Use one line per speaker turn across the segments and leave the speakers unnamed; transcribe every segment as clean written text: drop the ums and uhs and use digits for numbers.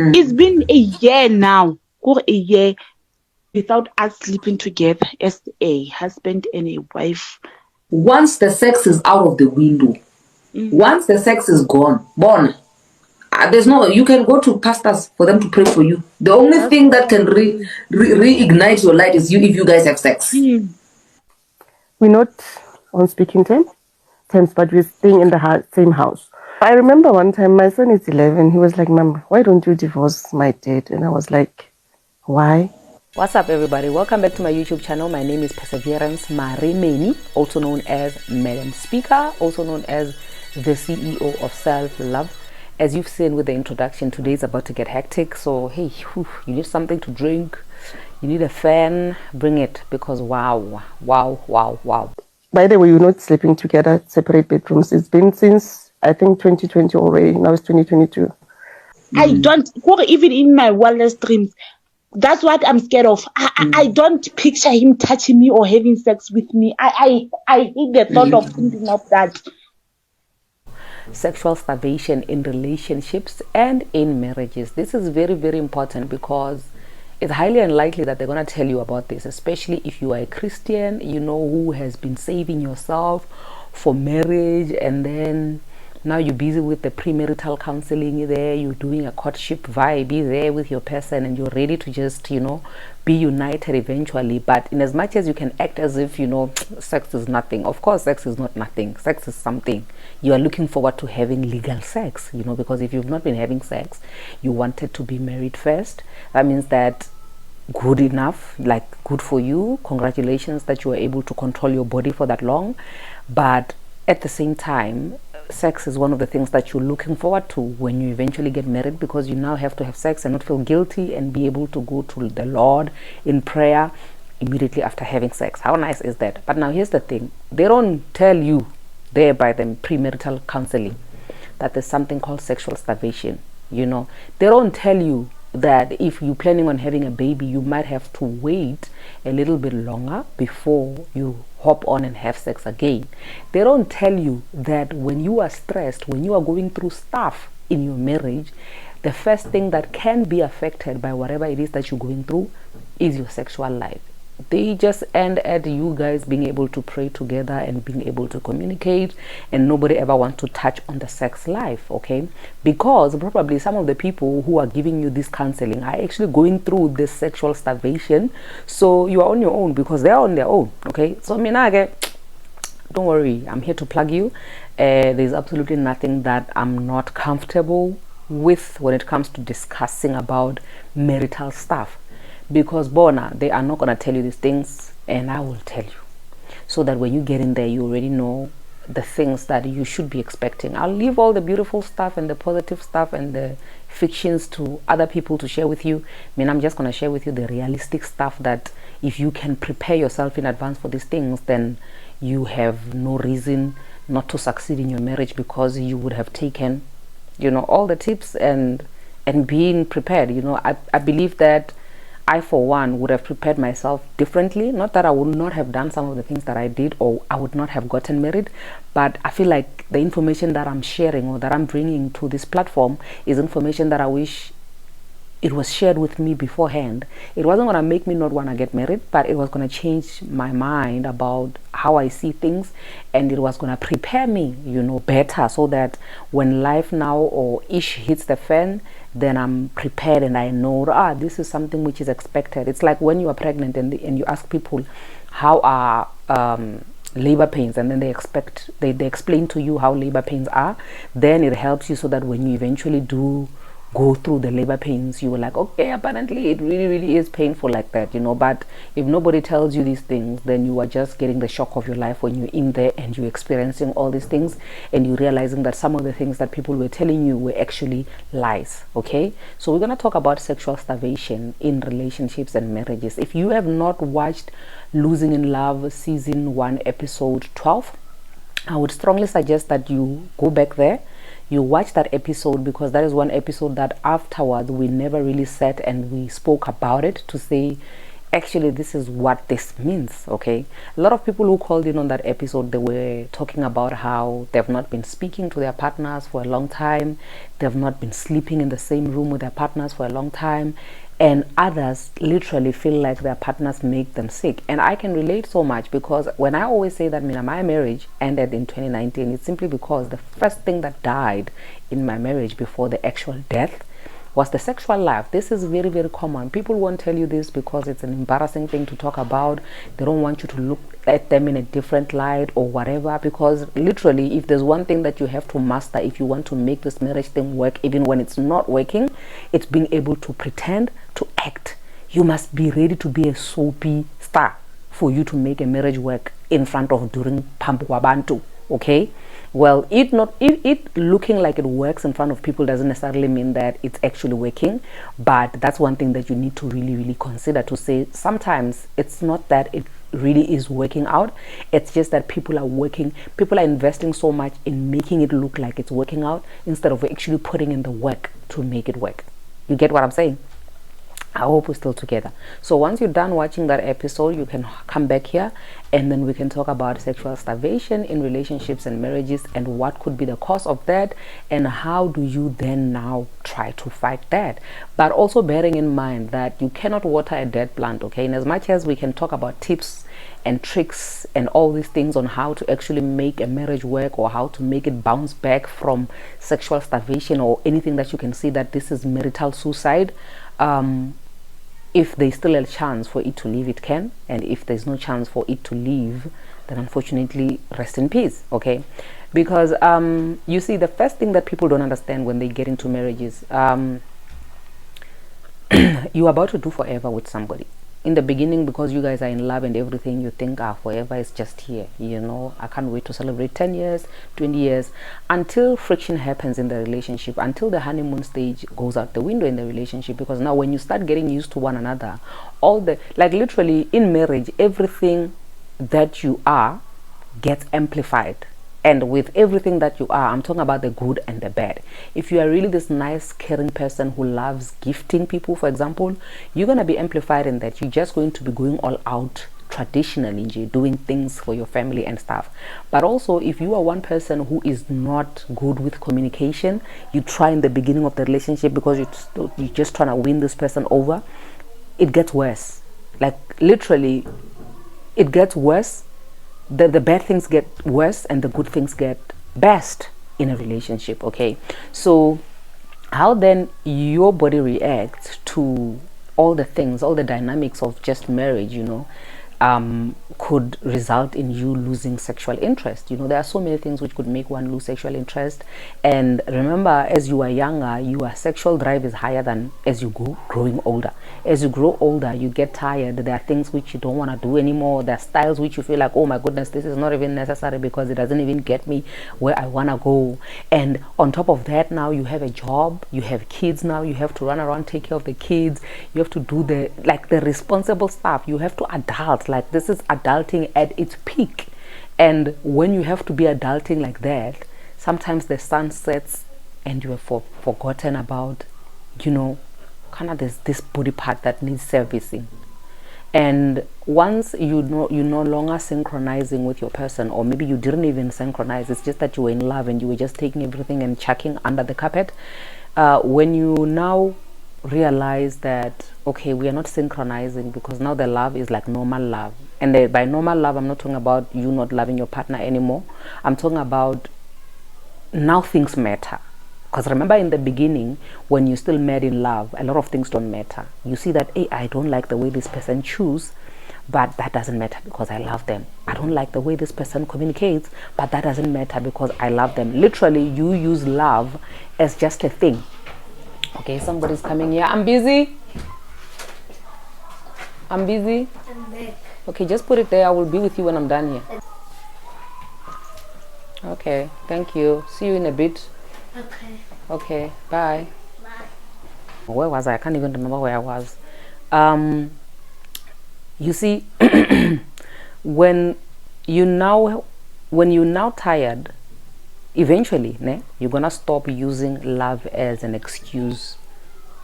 It's been a year now, or a year without us sleeping together as a husband and a wife.
Once the sex is out of the window, once the sex is gone, there's no, you can go to pastors for them to pray for you. The only thing that can reignite your light is you if you guys have sex.
We're not on speaking terms, but we're staying in the same house. I remember one time, my son is 11. He was like, Mom, why don't you divorce my dad? And I was like, why?
What's up, everybody? Welcome back to my YouTube channel. My name is Perseverance Marimeni, also known as Madam Speaker, also known as the CEO of Self-Love. As you've seen with the introduction, today is about to get hectic. So, hey, you need something to drink, you need a fan, bring it, because wow.
By the way, we're not sleeping together, separate bedrooms. It's been since, I think, 2020 already. Now it's 2022.
I don't, even in my wildest dreams, that's what I'm scared of. I don't picture him touching me or having sex with me. I hate the thought of thinking of that.
Sexual starvation in relationships and in marriages. This is very, very important because it's highly unlikely that they're going to tell you about this, especially if you are a Christian, you know, who has been saving yourself for marriage, and then now you're busy with the premarital counseling there, you're doing a courtship vibe there with your person, and you're ready to just, you know, be united eventually. But in as much as you can act as if, you know, sex is nothing, of course sex is not nothing. Sex is something. You are looking forward to having legal sex, you know, because if you've not been having sex, you wanted to be married first. That means that good enough, like good for you, congratulations that you were able to control your body for that long. But at the same time, sex is one of the things that you're looking forward to when you eventually get married, because you now have to have sex and not feel guilty and be able to go to the Lord in prayer immediately after having sex. How nice is that? But now here's the thing, they don't tell you there by the premarital counseling that there's something called sexual starvation. You know, they don't tell you that if you're planning on having a baby, you might have to wait a little bit longer before you hop on and have sex again. They don't tell you that when you are stressed, when you are going through stuff in your marriage, the first thing that can be affected by whatever it is that you're going through is your sexual life. They just end at you guys being able to pray together and being able to communicate, and nobody ever wants to touch on the sex life, okay? Because probably some of the people who are giving you this counseling are actually going through this sexual starvation, so you are on your own because they're on their own, okay? So Minage, don't worry, I'm here to plug you. There's absolutely nothing that I'm not comfortable with when it comes to discussing about marital stuff, because Bona, they are not going to tell you these things, and I will tell you, so that when you get in there, you already know the things that you should be expecting. I'll leave all the beautiful stuff and the positive stuff and the fictions to other people to share with you. I mean, I'm just going to share with you the realistic stuff, that if you can prepare yourself in advance for these things, then you have no reason not to succeed in your marriage, because you would have taken, you know, all the tips and being prepared. You know, I believe that I, for one, would have prepared myself differently. Not that I would not have done some of the things that I did, or I would not have gotten married, but I feel like the information that I'm sharing or that I'm bringing to this platform is information that I wish it was shared with me beforehand. It wasn't going to make me not want to get married, but it was going to change my mind about how I see things, and it was going to prepare me, you know, better, so that when life now or ish hits the fan, then I'm prepared and I know, this is something which is expected. It's like when you are pregnant and you ask people how are labor pains, and then they explain to you how labor pains are. Then it helps you, so that when you eventually do go through the labor pains, you were like, okay, apparently it really is painful like that, you know. But if nobody tells you these things, then you are just getting the shock of your life when you're in there and you're experiencing all these things, and you're realizing that some of the things that people were telling you were actually lies. Okay, so we're going to talk about sexual starvation in relationships and marriages. If you have not watched Losing in Love season 1 episode 12, I would strongly suggest that you go back there, you watch that episode, because that is one episode that afterwards we never really sat and we spoke about it to say actually this is what this means. Okay, a lot of people who called in on that episode, they were talking about how they've not been speaking to their partners for a long time, they've not been sleeping in the same room with their partners for a long time, and others literally feel like their partners make them sick. And I can relate so much, because when I always say that my marriage ended in 2019, it's simply because the first thing that died in my marriage before the actual death was the sexual life. This is very, very common. People won't tell you this because it's an embarrassing thing to talk about. They don't want you to look at them in a different light or whatever, because literally, if there's one thing that you have to master if you want to make this marriage thing work, even when it's not working, it's being able to pretend to act. You must be ready to be a soapy star for you to make a marriage work in front of during pampu wabantu. Okay, well, it looking like it works in front of people doesn't necessarily mean that it's actually working, but that's one thing that you need to really, really consider, to say sometimes it's not that it really is working out, it's just that people are investing so much in making it look like it's working out instead of actually putting in the work to make it work. You get what I'm saying? I hope we're still together. So once you're done watching that episode, you can come back here and then we can talk about sexual starvation in relationships and marriages, and what could be the cause of that, and how do you then now try to fight that. But also bearing in mind that you cannot water a dead plant. Okay, in as much as we can talk about tips and tricks and all these things on how to actually make a marriage work, or how to make it bounce back from sexual starvation, or anything that you can see that this is marital suicide, if there's still a chance for it to leave, it can. And if there's no chance for it to leave, then unfortunately, rest in peace. Okay, because you see, the first thing that people don't understand when they get into marriages, you're about to do forever with somebody. In the beginning, because you guys are in love and everything, you think, forever is just here, I can't wait to celebrate 10 years, 20 years, until friction happens in the relationship, until the honeymoon stage goes out the window in the relationship. Because now when you start getting used to one another, literally in marriage, everything that you are gets amplified. And with everything that you are, I'm talking about the good and the bad. If you are really this nice, caring person who loves gifting people, for example, you're going to be amplified in that. You're just going to be going all out traditionally, doing things for your family and stuff. But also, if you are one person who is not good with communication, you try in the beginning of the relationship because you're just trying to win this person over, it gets worse. Like literally, it gets worse. The bad things get worse and the good things get best in a relationship. Okay, so how then your body reacts to all the things, all the dynamics of just marriage, could result in you losing sexual interest. There are so many things which could make one lose sexual interest. And remember, as you are younger, your sexual drive is higher than as you go growing older. As you grow older, you get tired. There are things which you don't want to do anymore. There are styles which you feel like, oh my goodness, this is not even necessary because it doesn't even get me where I want to go. And on top of that, now you have a job, you have kids now, you have to run around, take care of the kids, you have to do the responsible stuff, you have to adult. Like, this is adulting at its peak. And when you have to be adulting like that, sometimes the sun sets and you have forgotten about, kind of this body part that needs servicing. And once you're no longer synchronizing with your person, or maybe you didn't even synchronize, it's just that you were in love and you were just taking everything and chucking under the carpet. When you now realize that, okay, we are not synchronizing, because now the love is like normal love. And by normal love, I'm not talking about you not loving your partner anymore. I'm talking about now things matter. Because remember, in the beginning, when you're still mad in love, a lot of things don't matter. You see that, hey, I don't like the way this person chews, but that doesn't matter because I love them. I don't like the way this person communicates, but that doesn't matter because I love them. Literally, you use love as just a thing. Okay, somebody's coming here. I'm busy. I'm back. Okay, just put it there. I will be with you when I'm done here. Okay, thank you. See you in a bit. Okay, bye. Where was I? I can't even remember where I was. You see, when you're now tired, eventually you're gonna stop using love as an excuse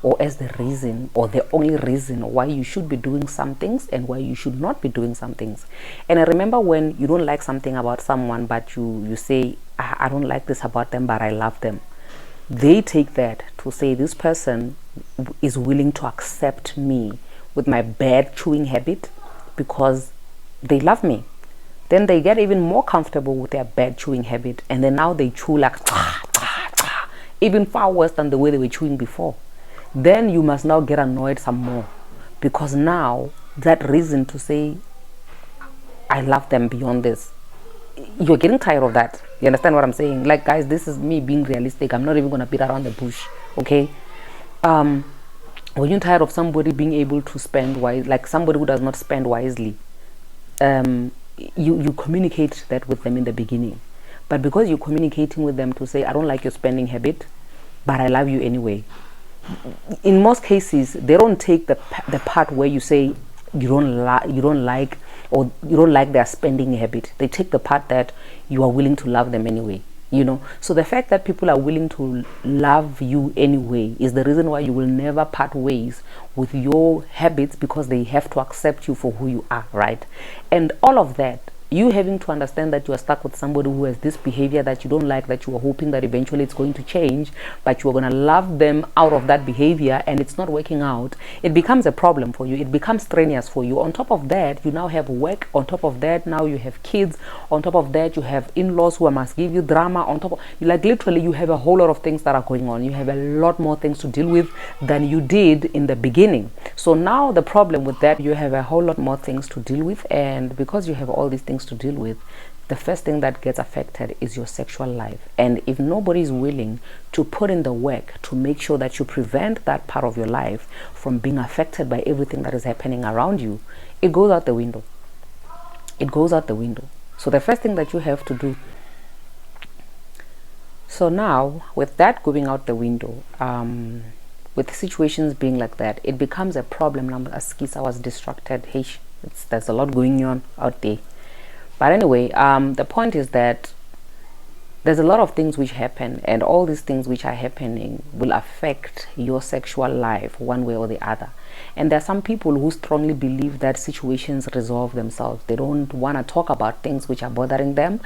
or as the reason or the only reason why you should be doing some things and why you should not be doing some things. And I remember when you don't like something about someone, but you say, I don't like this about them, but I love them. They take that to say this person is willing to accept me with my bad chewing habit because they love me. Then they get even more comfortable with their bad chewing habit, and then now they chew like even far worse than the way they were chewing before. Then you must now get annoyed some more, because now that reason to say I love them beyond this, you're getting tired of that. You understand what I'm saying? Like, guys, this is me being realistic. I'm not even gonna beat around the bush, okay? When you're tired of somebody being able to spend wise, like somebody who does not spend wisely, you communicate that with them in the beginning. But because you're communicating with them to say, I don't like your spending habit, but I love you anyway, in most cases they don't take the part where you say you don't like or you don't like their spending habit. They take the part that you are willing to love them anyway, so the fact that people are willing to love you anyway is the reason why you will never part ways with your habits, because they have to accept you for who you are, right? And all of that, you having to understand that you are stuck with somebody who has this behavior that you don't like, that you are hoping that eventually it's going to change, but you are going to love them out of that behavior and it's not working out, it becomes a problem for you. It becomes strenuous for you. On top of that, you now have work. On top of that, now you have kids. On top of that, you have in-laws who must give you drama. On top of, like, literally you have a whole lot of things that are going on. You have a lot more things to deal with than you did in the beginning. So now the problem with that, you have a whole lot more things to deal with, and because you have all these things to deal with, the first thing that gets affected is your sexual life. And if nobody is willing to put in the work to make sure that you prevent that part of your life from being affected by everything that is happening around you, it goes out the window. It goes out the window. So the first thing that you have to do, so now with that going out the window, with situations being like that, it becomes a problem. Now, as Kisa was distracted, hey, there's a lot going on out there. But anyway, the point is that there's a lot of things which happen, and all these things which are happening will affect your sexual life one way or the other. And there are some people who strongly believe that situations resolve themselves. They don't want to talk about things which are bothering them,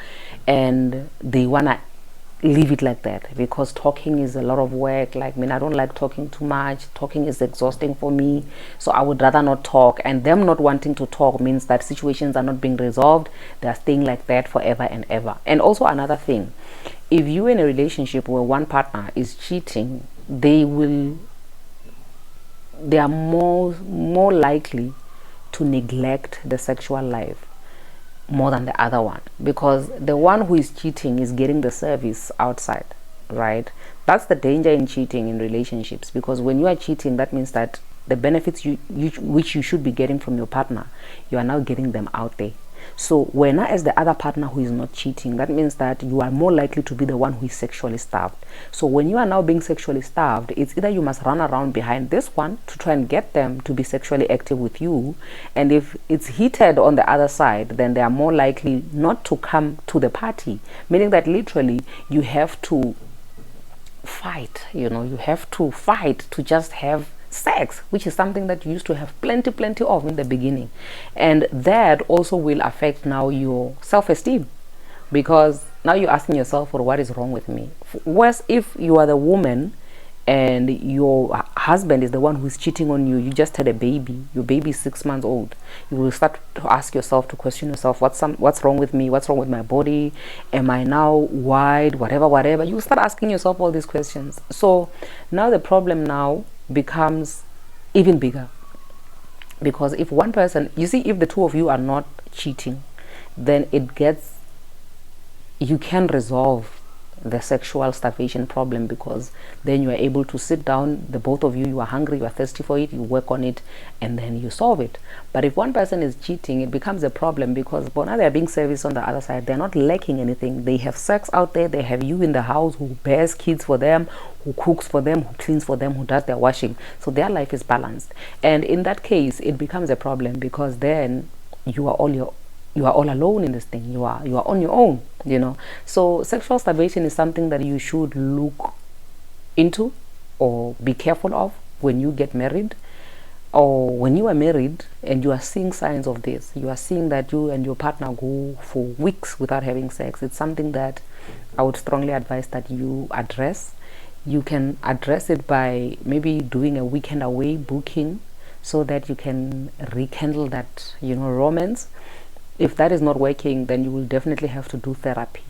and they want to leave it like that, because talking is a lot of work. Like, I mean, I don't like talking too much. Talking is exhausting for me, so I would rather not talk. And them not wanting to talk means that situations are not being resolved. They are staying like that forever and ever. And also another thing, if you're in a relationship where one partner is cheating, they are more likely to neglect the sexual life more than the other one, because the one who is cheating is getting the service outside, right? That's the danger in cheating in relationships, because when you are cheating, that means that the benefits which you should be getting from your partner, you are now getting them out there. So when as the other partner who is not cheating, that means that you are more likely to be the one who is sexually starved. So when you are now being sexually starved, it's either you must run around behind this one to try and get them to be sexually active with you, and if it's heated on the other side, then they are more likely not to come to the party, meaning that literally you have to fight, you have to fight to just have sex, which is something that you used to have plenty of in the beginning. And that also will affect now your self-esteem, because now you're asking yourself, well, what is wrong with me? Worse, if you are the woman and your husband is the one who's cheating on you, you just had a baby, your baby is 6 months old, you will start to ask yourself, to question yourself, what's wrong with me, what's wrong with my body, am I now wide, whatever. You start asking yourself all these questions. So now the problem now becomes even bigger, because if one person, you see, if the two of you are not cheating, then you can resolve the sexual starvation problem, because then you are able to sit down, the both of you, you are hungry, you are thirsty for it, you work on it, and then you solve it. But if one person is cheating, it becomes a problem, because now they are being serviced on the other side. They're not lacking anything. They have sex out there, they have you in the house who bears kids for them, who cooks for them, who cleans for them, who does their washing. So their life is balanced. And in that case, it becomes a problem, because then you are all alone in this thing. You are on your own, So sexual starvation is something that you should look into or be careful of, when you get married, or when you are married and you are seeing signs of this, you are seeing that you and your partner go for weeks without having sex, it's something that I would strongly advise that you address. You can address it by maybe doing a weekend away booking, so that you can rekindle that, romance. If that is not working, then you will definitely have to do therapy.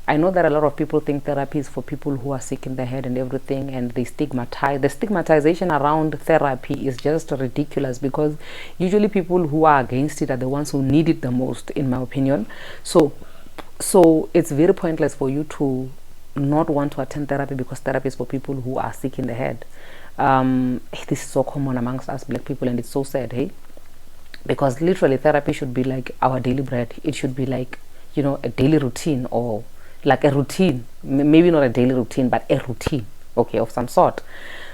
I know that a lot of people think therapy is for people who are sick in the head and everything, and the stigmatization around therapy is just ridiculous, because usually people who are against it are the ones who need it the most, in my opinion. So it's very pointless for you to not want to attend therapy, because therapy is for people who are sick in the head. This is so common amongst us black people, and it's so sad, hey, because literally therapy should be like our daily bread. It should be like, a daily routine, or like a routine, maybe not a daily routine, but a routine, okay, of some sort.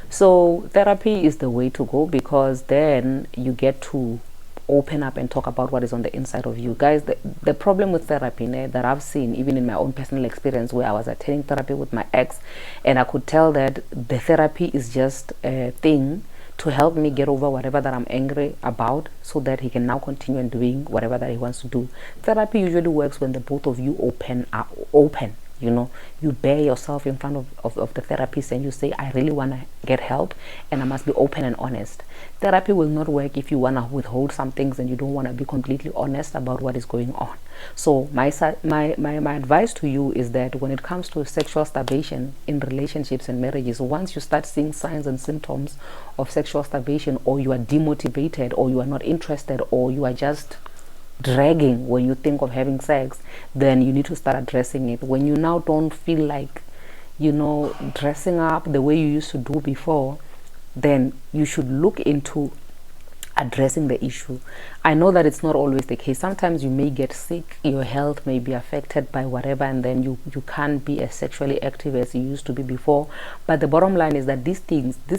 So therapy is the way to go, because then you get to open up and talk about what is on the inside of you. Guys, the problem with therapy that I've seen, even in my own personal experience, where I was attending therapy with my ex, and I could tell that the therapy is just a thing to help me get over whatever that I'm angry about, so that he can now continue and doing whatever that he wants to do. Therapy usually works when the both of you are open. You bear yourself in front of the therapist, and you say, I really want to get help, and I must be open and honest. Therapy will not work if you want to withhold some things and you don't want to be completely honest about what is going on. So my advice to you is that when it comes to sexual starvation in relationships and marriages, once you start seeing signs and symptoms of sexual starvation, or you are demotivated, or you are not interested, or you are just dragging when you think of having sex, then you need to start addressing it. When you now don't feel like, dressing up the way you used to do before, then you should look into addressing the issue. I know that it's not always the case. Sometimes you may get sick, your health may be affected by whatever, and then you can't be as sexually active as you used to be before. But the bottom line is that these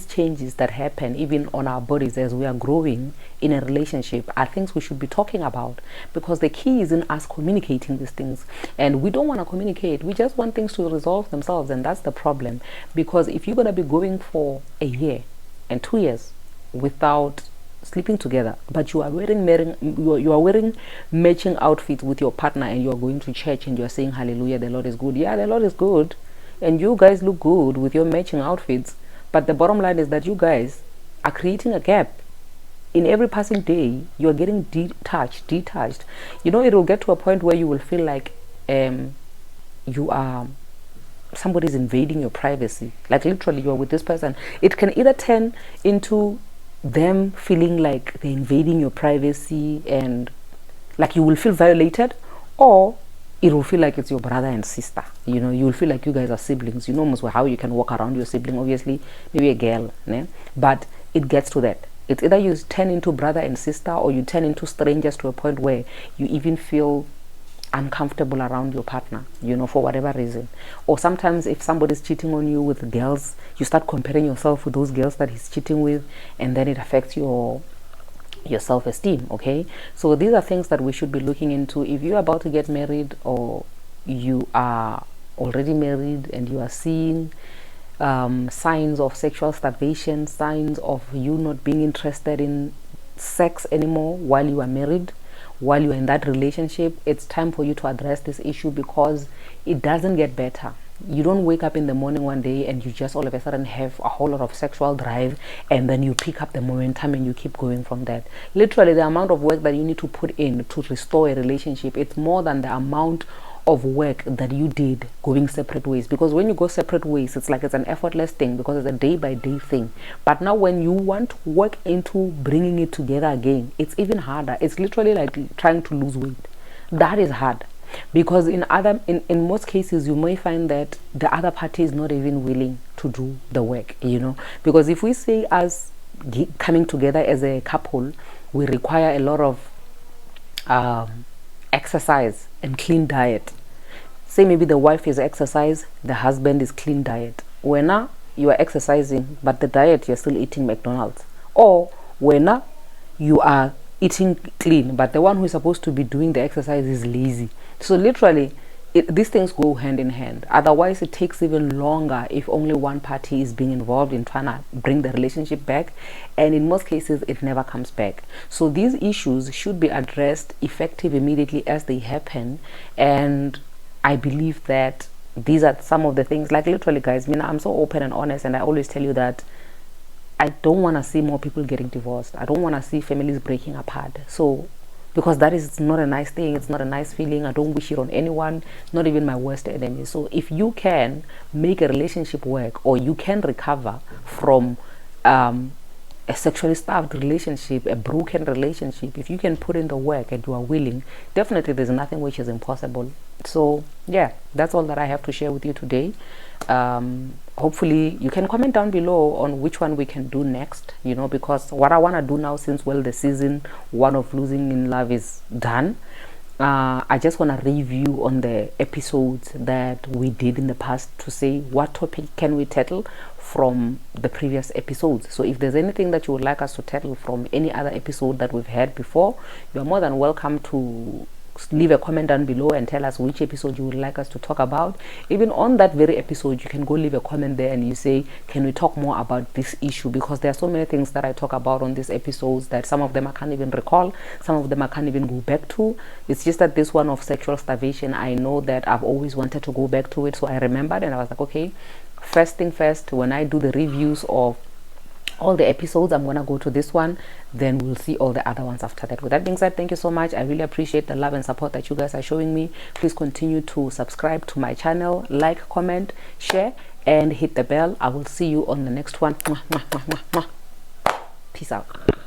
changes that happen even on our bodies as we are growing in a relationship, are things we should be talking about, because the key is in us communicating these things. And we don't want to communicate, we just want things to resolve themselves, and that's the problem. Because if you're going to be going for a year and 2 years without sleeping together, but you are wearing matching outfits with your partner, and you are going to church and you are saying hallelujah, the Lord is good. Yeah, the Lord is good, and you guys look good with your matching outfits, but the bottom line is that you guys are creating a gap. In every passing day, you are getting detached. It will get to a point where you will feel like somebody's invading your privacy. Like literally, you are with this person. It can either turn into them feeling like they're invading your privacy, and like you will feel violated, or it will feel like it's your brother and sister. You will feel like you guys are siblings. Almost how you can walk around your sibling, obviously maybe a girl, but it gets to that. It's either you turn into brother and sister, or you turn into strangers, to a point where you even feel uncomfortable around your partner, for whatever reason. Or sometimes if somebody's cheating on you with girls, you start comparing yourself with those girls that he's cheating with, and then it affects your self-esteem. Okay, so these are things that we should be looking into. If you're about to get married, or you are already married and you are seeing signs of sexual starvation, signs of you not being interested in sex anymore while you are married, while you're in that relationship, it's time for you to address this issue, because it doesn't get better. You don't wake up in the morning one day and you just all of a sudden have a whole lot of sexual drive, and then you pick up the momentum and you keep going from that. Literally, the amount of work that you need to put in to restore a relationship, it's more than the amount of work that you did going separate ways. Because when you go separate ways, it's like it's an effortless thing, because it's a day by day thing. But now when you want to work into bringing it together again, it's even harder. It's literally like trying to lose weight. That is hard, because in most cases you may find that the other party is not even willing to do the work. Because if we say us coming together as a couple, we require a lot of exercise and clean diet. Say maybe the wife is exercise, the husband is clean diet. When you are exercising, but the diet you're still eating McDonald's. Or when you are eating clean, but the one who is supposed to be doing the exercise is lazy. So literally, these things go hand in hand. Otherwise, it takes even longer if only one party is being involved in trying to bring the relationship back, and in most cases it never comes back. So these issues should be addressed effective immediately as they happen. And I believe that these are some of the things, like literally guys, I'm so open and honest, and I always tell you that I don't want to see more people getting divorced. I don't want to see families breaking apart. So, because that is not a nice thing, it's not a nice feeling. I don't wish it on anyone, not even my worst enemy. So if you can make a relationship work, or you can recover from a sexually starved relationship, a broken relationship, if you can put in the work and you are willing, definitely there's nothing which is impossible. So yeah, that's all that I have to share with you today. Hopefully you can comment down below on which one we can do next, because what I want to do now, since the season 1 of Losing in Love is done, I just want to review on the episodes that we did in the past to say what topic can we tackle from the previous episodes. So if there's anything that you would like us to tackle from any other episode that we've had before, you are more than welcome to leave a comment down below and tell us which episode you would like us to talk about. Even on that very episode, you can go leave a comment there and you say, can we talk more about this issue? Because there are so many things that I talk about on these episodes that some of them I can't even recall, some of them I can't even go back to. It's just that this one of sexual starvation, I know that I've always wanted to go back to it, so I remembered and I was like, okay, first thing first, when I do the reviews of all the episodes, I'm gonna go to this one, then we'll see all the other ones after that. With that being said, thank you so much. I really appreciate the love and support that you guys are showing me. Please continue to subscribe to my channel, like, comment, share, and hit the bell. I will see you on the next one. Peace out.